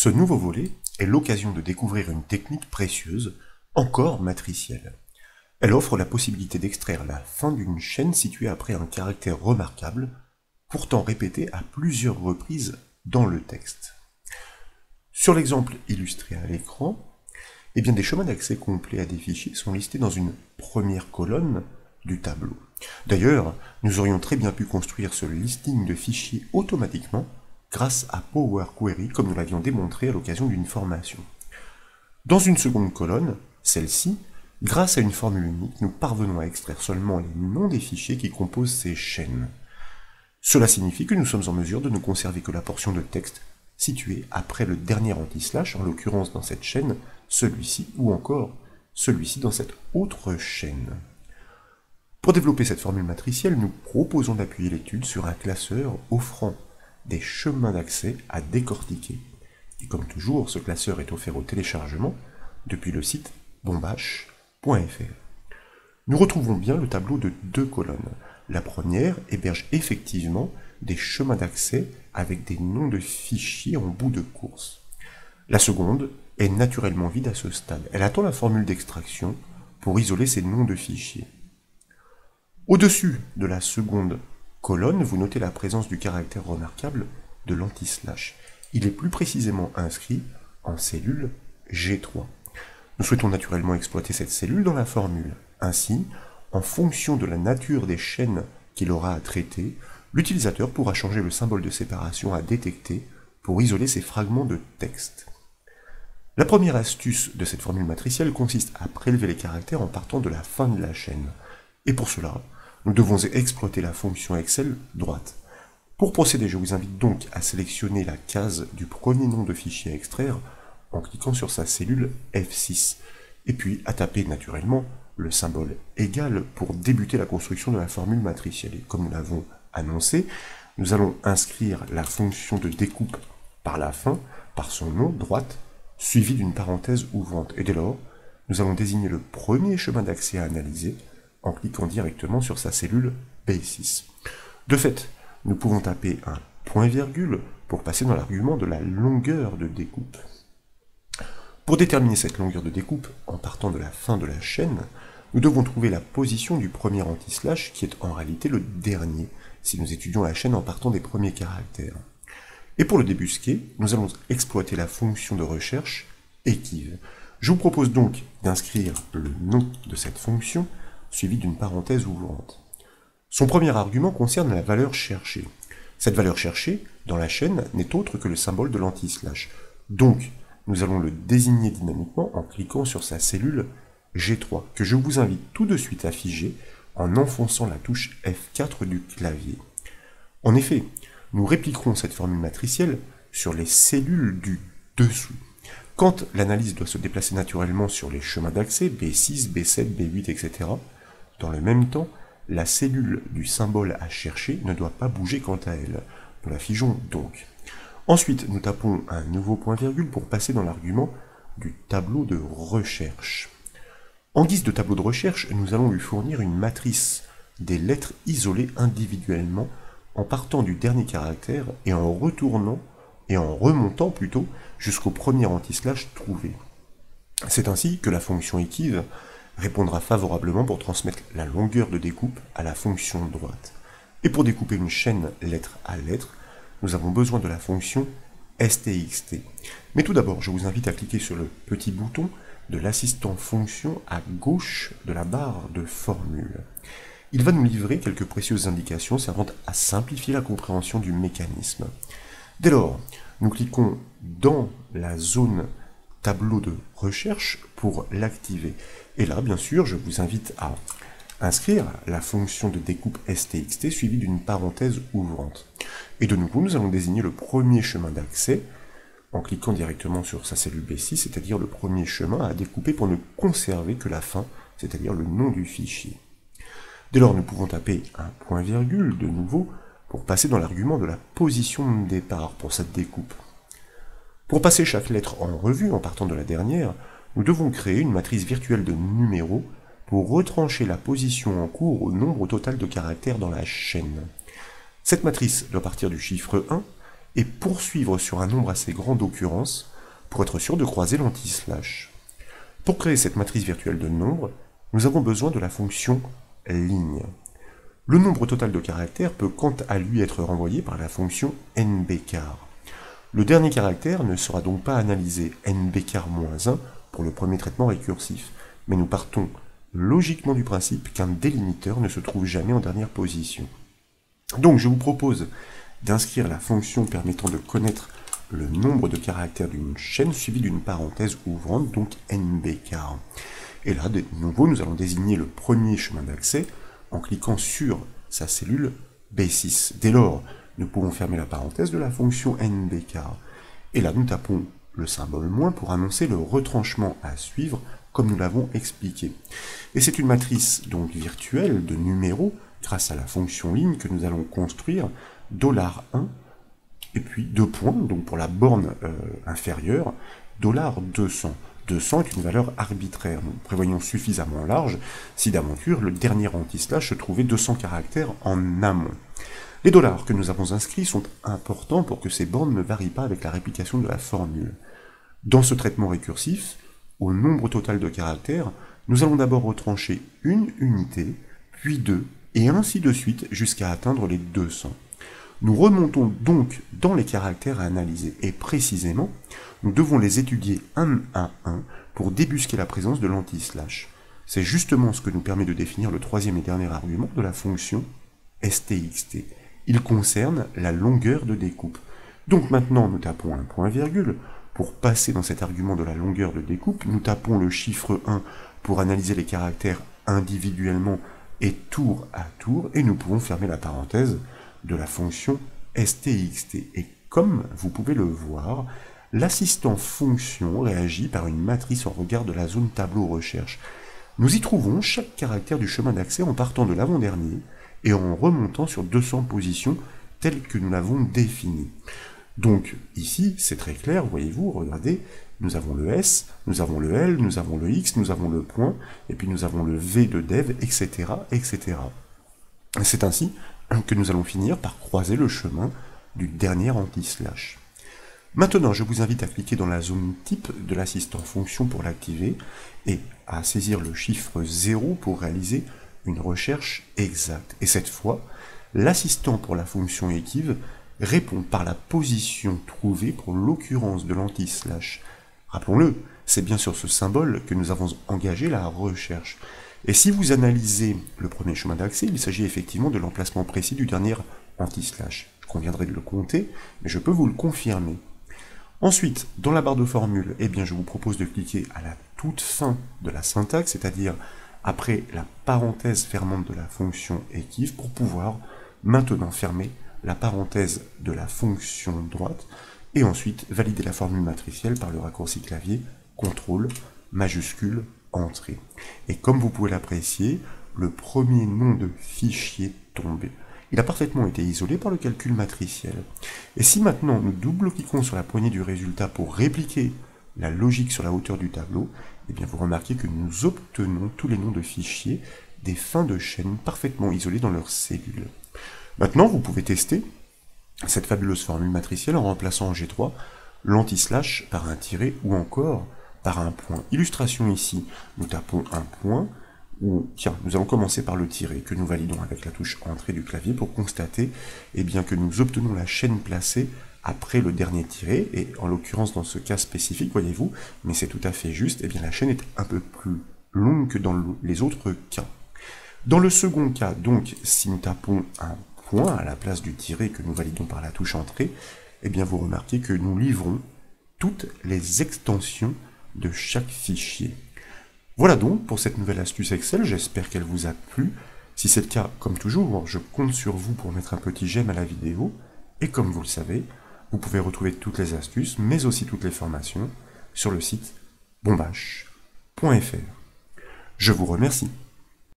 Ce nouveau volet est l'occasion de découvrir une technique précieuse, encore matricielle. Elle offre la possibilité d'extraire la fin d'une chaîne située après un caractère remarquable, pourtant répété à plusieurs reprises dans le texte. Sur l'exemple illustré à l'écran, des chemins d'accès complets à des fichiers sont listés dans une première colonne du tableau. D'ailleurs, nous aurions très bien pu construire ce listing de fichiers automatiquement grâce à Power Query, comme nous l'avions démontré à l'occasion d'une formation. Dans une seconde colonne, celle-ci, grâce à une formule unique, nous parvenons à extraire seulement les noms des fichiers qui composent ces chaînes. Cela signifie que nous sommes en mesure de ne conserver que la portion de texte située après le dernier anti-slash, en l'occurrence dans cette chaîne, celui-ci, ou encore celui-ci dans cette autre chaîne. Pour développer cette formule matricielle, nous proposons d'appuyer l'étude sur un classeur offrant des chemins d'accès à décortiquer. Et comme toujours, ce classeur est offert au téléchargement depuis le site bombache.fr. Nous retrouvons bien le tableau de deux colonnes. La première héberge effectivement des chemins d'accès avec des noms de fichiers en bout de course. La seconde est naturellement vide à ce stade. Elle attend la formule d'extraction pour isoler ces noms de fichiers. Au-dessus de la seconde colonne, vous notez la présence du caractère remarquable de l'anti-slash. Il est plus précisément inscrit en cellule G3. Nous souhaitons naturellement exploiter cette cellule dans la formule. Ainsi, en fonction de la nature des chaînes qu'il aura à traiter, l'utilisateur pourra changer le symbole de séparation à détecter pour isoler ces fragments de texte. La première astuce de cette formule matricielle consiste à prélever les caractères en partant de la fin de la chaîne. Et pour cela, nous devons exploiter la fonction Excel droite. Pour procéder, je vous invite donc à sélectionner la case du premier nom de fichier à extraire en cliquant sur sa cellule F6, et puis à taper naturellement le symbole égal pour débuter la construction de la formule matricielle. Et comme nous l'avons annoncé, nous allons inscrire la fonction de découpe par la fin, par son nom, droite, suivi d'une parenthèse ouvrante. Et dès lors, nous allons désigner le premier chemin d'accès à analyser en cliquant directement sur sa cellule B6. De fait, nous pouvons taper un point-virgule pour passer dans l'argument de la longueur de découpe. Pour déterminer cette longueur de découpe, en partant de la fin de la chaîne, nous devons trouver la position du premier anti-slash, qui est en réalité le dernier, si nous étudions la chaîne en partant des premiers caractères. Et pour le débusquer, nous allons exploiter la fonction de recherche equiv. Je vous propose donc d'inscrire le nom de cette fonction, suivi d'une parenthèse ouvrante. Son premier argument concerne la valeur cherchée. Cette valeur cherchée, dans la chaîne, n'est autre que le symbole de l'anti-slash. Donc, nous allons le désigner dynamiquement en cliquant sur sa cellule G3, que je vous invite tout de suite à figer en enfonçant la touche F4 du clavier. En effet, nous répliquerons cette formule matricielle sur les cellules du dessous. Quand l'analyse doit se déplacer naturellement sur les chemins d'accès, B6, B7, B8, etc., dans le même temps, la cellule du symbole à chercher ne doit pas bouger quant à elle. Nous la figeons donc. Ensuite, nous tapons un nouveau point-virgule pour passer dans l'argument du tableau de recherche. En guise de tableau de recherche, nous allons lui fournir une matrice des lettres isolées individuellement en partant du dernier caractère et en remontant plutôt jusqu'au premier anti-slash trouvé. C'est ainsi que la fonction equiv répondra favorablement pour transmettre la longueur de découpe à la fonction droite. Et pour découper une chaîne lettre à lettre, nous avons besoin de la fonction stxt. Mais tout d'abord, je vous invite à cliquer sur le petit bouton de l'assistant fonction à gauche de la barre de formule. Il va nous livrer quelques précieuses indications servant à simplifier la compréhension du mécanisme. Dès lors, nous cliquons dans la zone tableau de recherche pour l'activer. Et là, bien sûr, je vous invite à inscrire la fonction de découpe stxt suivie d'une parenthèse ouvrante. Et de nouveau, nous allons désigner le premier chemin d'accès en cliquant directement sur sa cellule B6, c'est-à-dire le premier chemin à découper pour ne conserver que la fin, c'est-à-dire le nom du fichier. Dès lors, nous pouvons taper un point-virgule de nouveau pour passer dans l'argument de la position de départ pour cette découpe. Pour passer chaque lettre en revue en partant de la dernière, nous devons créer une matrice virtuelle de numéros pour retrancher la position en cours au nombre total de caractères dans la chaîne. Cette matrice doit partir du chiffre 1 et poursuivre sur un nombre assez grand d'occurrences pour être sûr de croiser l'anti-slash. Pour créer cette matrice virtuelle de nombres, nous avons besoin de la fonction ligne. Le nombre total de caractères peut quant à lui être renvoyé par la fonction nbcar. Le dernier caractère ne sera donc pas analysé nbcar-1 pour le premier traitement récursif, mais nous partons logiquement du principe qu'un délimiteur ne se trouve jamais en dernière position. Donc je vous propose d'inscrire la fonction permettant de connaître le nombre de caractères d'une chaîne suivi d'une parenthèse ouvrante, donc nbcar. Et là, de nouveau, nous allons désigner le premier chemin d'accès en cliquant sur sa cellule B6. Dès lors, nous pouvons fermer la parenthèse de la fonction nbcar. Et là, nous tapons le symbole moins pour annoncer le retranchement à suivre, comme nous l'avons expliqué. Et c'est une matrice donc virtuelle de numéros, grâce à la fonction ligne que nous allons construire, $1, et puis 2 points, donc pour la borne inférieure, $200. 200 est une valeur arbitraire. Nous prévoyons suffisamment large si d'aventure le dernier anti-slash se trouvait 200 caractères en amont. Les dollars que nous avons inscrits sont importants pour que ces bornes ne varient pas avec la réplication de la formule. Dans ce traitement récursif, au nombre total de caractères, nous allons d'abord retrancher une unité, puis 2, et ainsi de suite jusqu'à atteindre les 200. Nous remontons donc dans les caractères à analyser, et précisément, nous devons les étudier un à un pour débusquer la présence de l'anti-slash. C'est justement ce que nous permet de définir le troisième et dernier argument de la fonction stxt. Il concerne la longueur de découpe. Donc maintenant, nous tapons un point-virgule. Pour passer dans cet argument de la longueur de découpe, nous tapons le chiffre 1 pour analyser les caractères individuellement et tour à tour, et nous pouvons fermer la parenthèse de la fonction stxt. Et comme vous pouvez le voir, l'assistant fonction réagit par une matrice en regard de la zone tableau recherche. Nous y trouvons chaque caractère du chemin d'accès en partant de l'avant-dernier et en remontant sur 200 positions telles que nous l'avons définies. Donc ici, c'est très clair, voyez-vous, regardez, nous avons le S, nous avons le L, nous avons le X, nous avons le point, et puis nous avons le V de dev, etc., etc. C'est ainsi que nous allons finir par croiser le chemin du dernier anti-slash. Maintenant, je vous invite à cliquer dans la zone type de l'assistant fonction pour l'activer et à saisir le chiffre 0 pour réaliser une recherche exacte. Et cette fois, l'assistant pour la fonction equiv répond par la position trouvée pour l'occurrence de l'anti-slash. Rappelons-le, c'est bien sur ce symbole que nous avons engagé la recherche. Et si vous analysez le premier chemin d'accès, il s'agit effectivement de l'emplacement précis du dernier anti-slash. Je conviendrai de le compter, mais je peux vous le confirmer. Ensuite, dans la barre de formule, eh bien, je vous propose de cliquer à la toute fin de la syntaxe, c'est-à-dire après la parenthèse fermante de la fonction equiv, pour pouvoir maintenant fermer la parenthèse de la fonction droite, et ensuite valider la formule matricielle par le raccourci clavier CTRL majuscule Entrée. Et comme vous pouvez l'apprécier, le premier nom de fichier tombé. Il a parfaitement été isolé par le calcul matriciel. Et si maintenant nous double-cliquons sur la poignée du résultat pour répliquer la logique sur la hauteur du tableau, eh bien vous remarquez que nous obtenons tous les noms de fichiers des fins de chaîne parfaitement isolés dans leurs cellules. Maintenant, vous pouvez tester cette fabuleuse formule matricielle en remplaçant en G3 l'anti-slash par un tiret ou encore par un point. Illustration ici, nous tapons un point, ou tiens, nous allons commencer par le tiret que nous validons avec la touche Entrée du clavier pour constater eh bien, que nous obtenons la chaîne placée après le dernier tiret, et en l'occurrence dans ce cas spécifique, voyez-vous, mais c'est tout à fait juste, eh bien, la chaîne est un peu plus longue que dans les autres cas. Dans le second cas, donc, si nous tapons un point à la place du tiret que nous validons par la touche Entrée, eh bien vous remarquez que nous livrons toutes les extensions de chaque fichier. Voilà donc pour cette nouvelle astuce Excel, j'espère qu'elle vous a plu. Si c'est le cas, comme toujours, je compte sur vous pour mettre un petit j'aime à la vidéo, et comme vous le savez, vous pouvez retrouver toutes les astuces, mais aussi toutes les formations, sur le site bombache.fr. Je vous remercie.